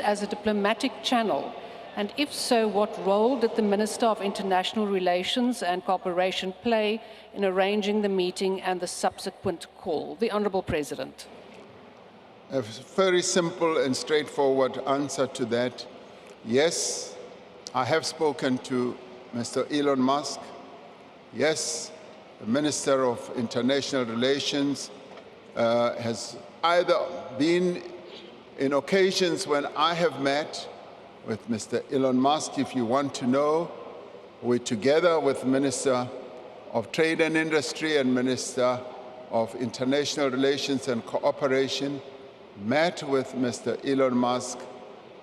as a diplomatic channel? And if so, what role did the Minister of International Relations and Cooperation play in arranging the meeting and the subsequent call? The Honourable President. A very simple and straightforward answer to that. Yes, I have spoken to Mr. Elon Musk. Yes, the Minister of International Relations has either been in occasions when I have met with Mr. Elon Musk, if you want to know, we together with Minister of Trade and Industry and Minister of International Relations and Cooperation met with Mr. Elon Musk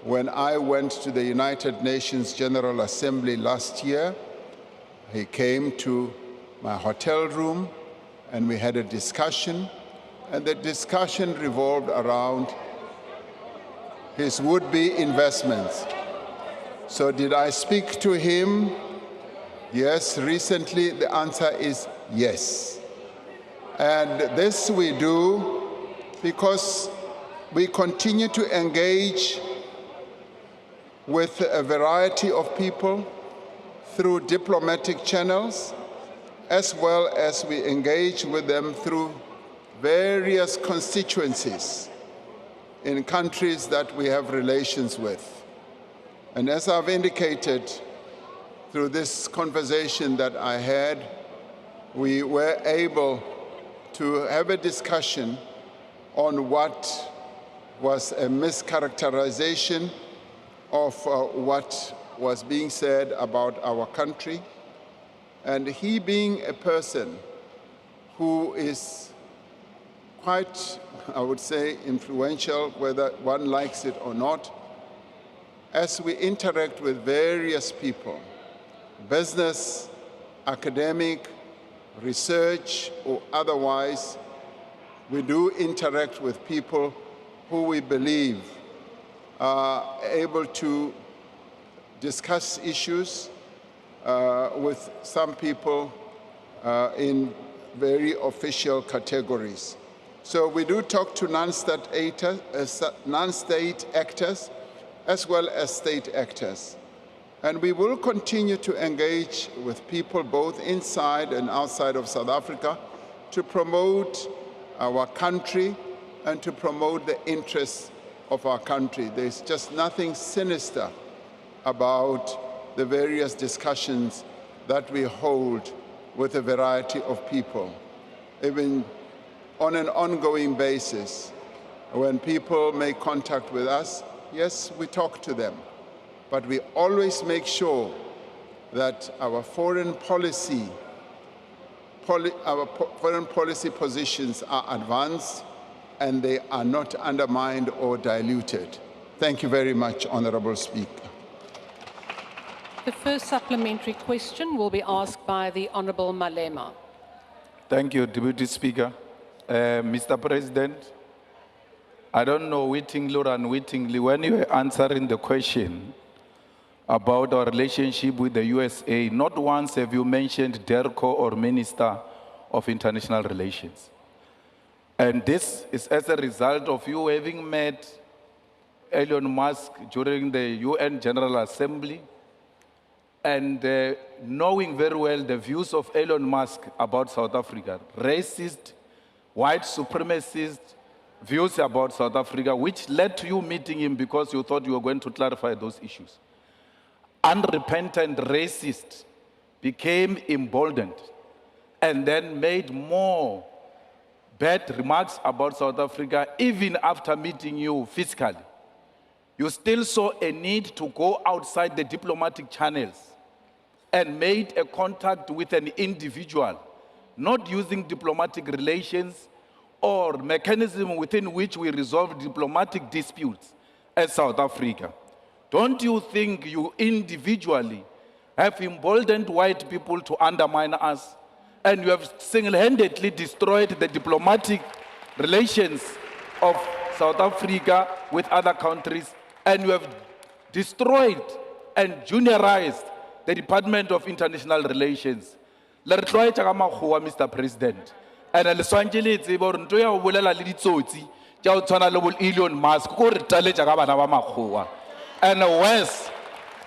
when I went to the United Nations General Assembly last year. He came to my hotel room and we had a discussion, and the discussion revolved around his would-be investments. So did I speak to him? Yes, recently the answer is yes. And this we do because we continue to engage with a variety of people through diplomatic channels, as well as we engage with them through various constituencies in countries that we have relations with. And as I've indicated through this conversation that I had, we were able to have a discussion on what was a mischaracterization of what was being said about our country. And he being a person who is quite, I would say, influential, whether one likes it or not, as we interact with various people, business, academic, research, or otherwise, we do interact with people who we believe are able to discuss issues with some people in very official categories. So we do talk to non-state actors as well as state actors. And we will continue to engage with people both inside and outside of South Africa to promote our country and to promote the interests of our country. There's just nothing sinister about the various discussions that we hold with a variety of people. Even on an ongoing basis, when people make contact with us, yes, we talk to them, but we always make sure that our foreign policy positions are advanced and they are not undermined or diluted. Thank you very much, Honourable Speaker. The first supplementary question will be asked by the Honourable Malema. Thank you, Deputy Speaker. Mr. President, I don't know wittingly or unwittingly, when you were answering the question about our relationship with the USA, not once have you mentioned DERCO or Minister of International Relations. And this is as a result of you having met Elon Musk during the UN General Assembly and knowing very well the views of Elon Musk about South Africa, racist, white supremacist views about South Africa, which led to you meeting him because you thought you were going to clarify those issues. Unrepentant racist became emboldened and then made more bad remarks about South Africa even after meeting you physically. You still saw a need to go outside the diplomatic channels and made a contact with an individual, not using diplomatic relations or mechanism within which we resolve diplomatic disputes as South Africa. Don't you think you individually have emboldened white people to undermine us, and you have single-handedly destroyed the diplomatic relations of South Africa with other countries, and you have destroyed and juniorized the Department of International Relations? Mr. President. And le swantse le tsebe gore nto ya o bolela le ditsotsi tša go tshwana le bo Elon Musk ko re taletša ka bana ba makgowa. And worse,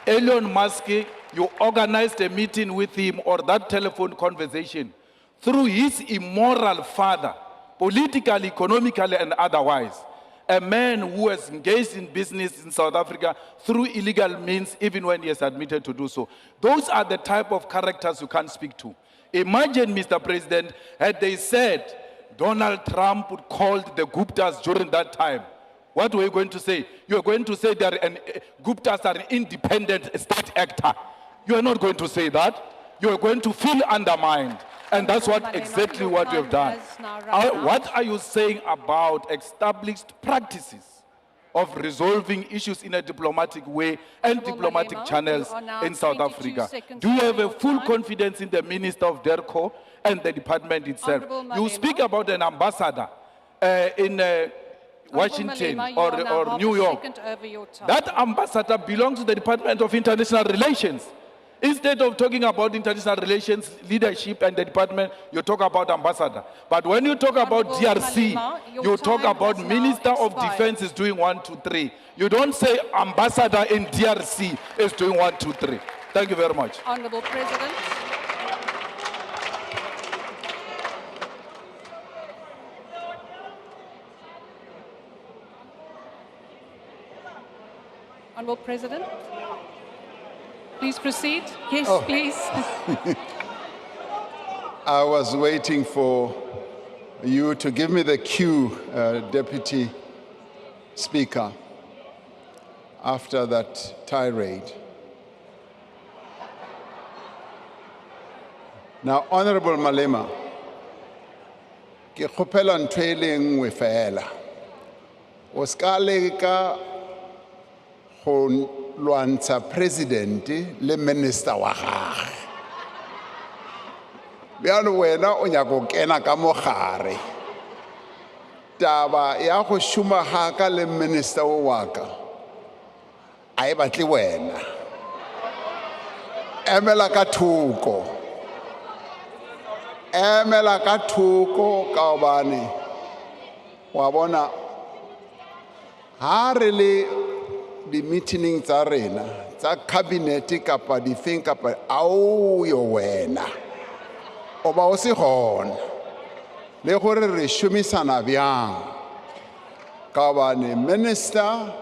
Elon Musk, you organized a meeting with him or that telephone conversation through his immoral father, politically, economically, and otherwise. A man who has engaged in business in South Africa through illegal means, even when he has admitted to do so. Those are the type of characters you can't speak to. Imagine, Mr. President, had they said Donald Trump called the Guptas during that time. What were you going to say? You are going to say that Guptas are an independent state actor. You are not going to say that. You are going to feel undermined. And that's exactly what you have done. What are you saying about established practices of resolving issues in a diplomatic way and diplomatic Malema, channels you are now in South 22 Africa? seconds Do you have over a your full time. confidence in the Minister of DERCO and the department itself? Honourable You Malema. speak about an ambassador in Washington Malema, you are now or half New a York. second over your time. That ambassador belongs to the Department of International Relations. Instead of talking about international relations, leadership, and the department, you talk about ambassador. But when you talk about Honourable DRC, Malema, your you talk time about has now Minister of expired. Defense is doing 1, 2, 3. You don't say ambassador in DRC is doing 1, 2, 3. Thank you very much. Honourable President. Honourable President. Please proceed. Yes, please. I was waiting for you to give me the cue, Deputy Speaker, after that tirade. Now, Honorable Malema, ke kgopela ntho e le nngwe fela. O ska leka go lwantsha president le minister wa gagwe. Bjalo wena o nyaka go kena ka mogare. Taba ya go šoma ga ka le minister wa ka a e batle wena. Emela ka thoko. Emela ka thoko ka gobane wa bona ha re le di-meeting tsa rena tsa cabinet kapa difeng kapa ao yo wena o ba o se gona le gore re šomisana bjang ka gobane minister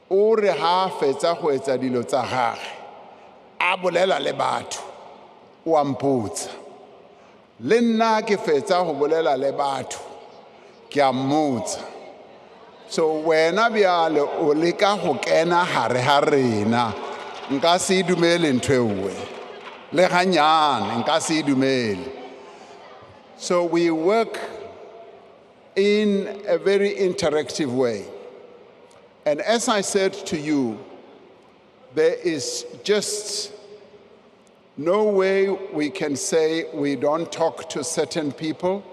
o re ha fetsa go etsa dilo tsa gagwe a bolela le batho o a mpotsa le nna ke fetsa go bolela le batho ke a mmotsa. So wena bjale o leka go kena hare ha rena nka se dumele ntho ewe le ganyane nka se dumele. So we work in a very interactive way. And as I said to you, there is just no way we can say we don't talk to certain people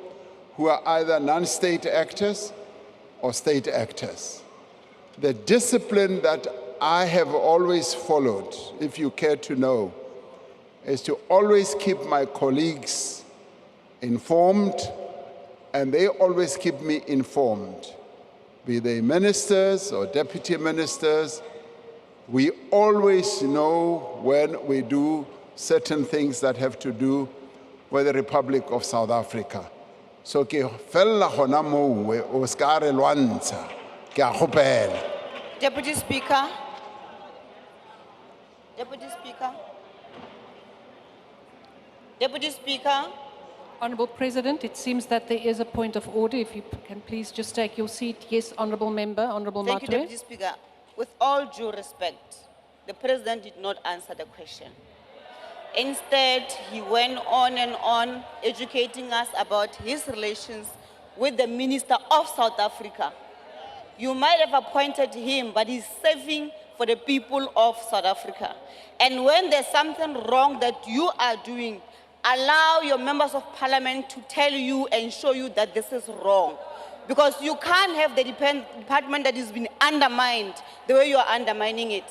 who are either non-state actors or state actors. The discipline that I have always followed, if you care to know, is to always keep my colleagues informed, and they always keep me informed. Be they ministers or deputy ministers, we always know when we do certain things that have to do with the Republic of South Africa. So ke fella gona mowe o ska re lwantsha ke a kgopela. Deputy Speaker. Deputy Speaker. Deputy Speaker. Honourable President, it seems that there is a point of order. If you can please just take your seat. Yes, Honourable Member, Honourable Thank you, Matwe. Deputy Speaker. With all due respect, the President did not answer the question. Instead, he went on and on educating us about his relations with the Minister of South Africa. You might have appointed him, but he's serving for the people of South Africa. And when there's something wrong that you are doing, allow your members of parliament to tell you and show you that this is wrong. Because you can't have the department that has been undermined the way you are undermining it.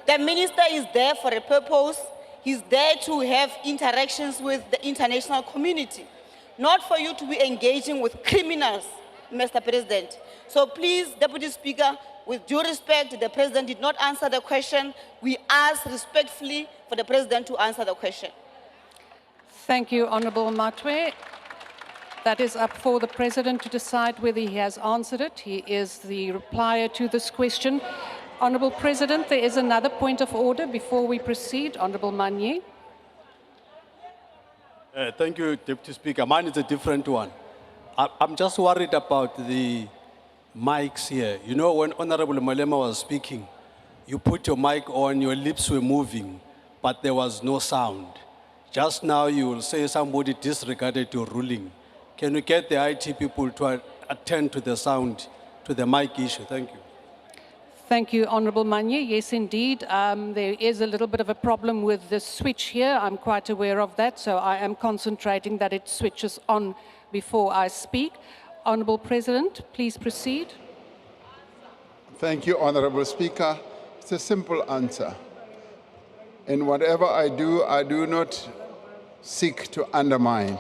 The minister is there for a purpose. He's there to have interactions with the international community, not for you to be engaging with criminals Mr. President. So please, Deputy Speaker, with due respect, the President did not answer the question. We ask respectfully for the President to answer the question. Thank you, Honourable Matwe. That is up for the President to decide whether he has answered it. He is the replier to this question. Honourable President, there is another point of order before we proceed. Honourable Manye. Thank you, Deputy Speaker. Mine is a different one. I'm just worried about the mics here. You know, when Honorable Malema was speaking, you put your mic on, your lips were moving, but there was no sound. Just now you will say somebody disregarded your ruling. Can we get the IT people to attend to the sound, to the mic issue? Thank you. Thank you, Honourable Manye. Yes, indeed, there is a little bit of a problem with the switch here. I'm quite aware of that, so I am concentrating that it switches on before I speak. Honourable President, please proceed. Thank you, Honourable Speaker. It's a simple answer. In whatever I do not seek to undermine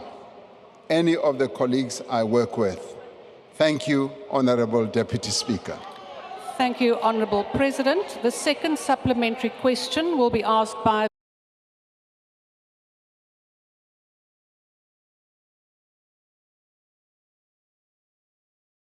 any of the colleagues I work with. Thank you, Honourable Deputy Speaker. Thank you, Honourable President. The second supplementary question will be asked by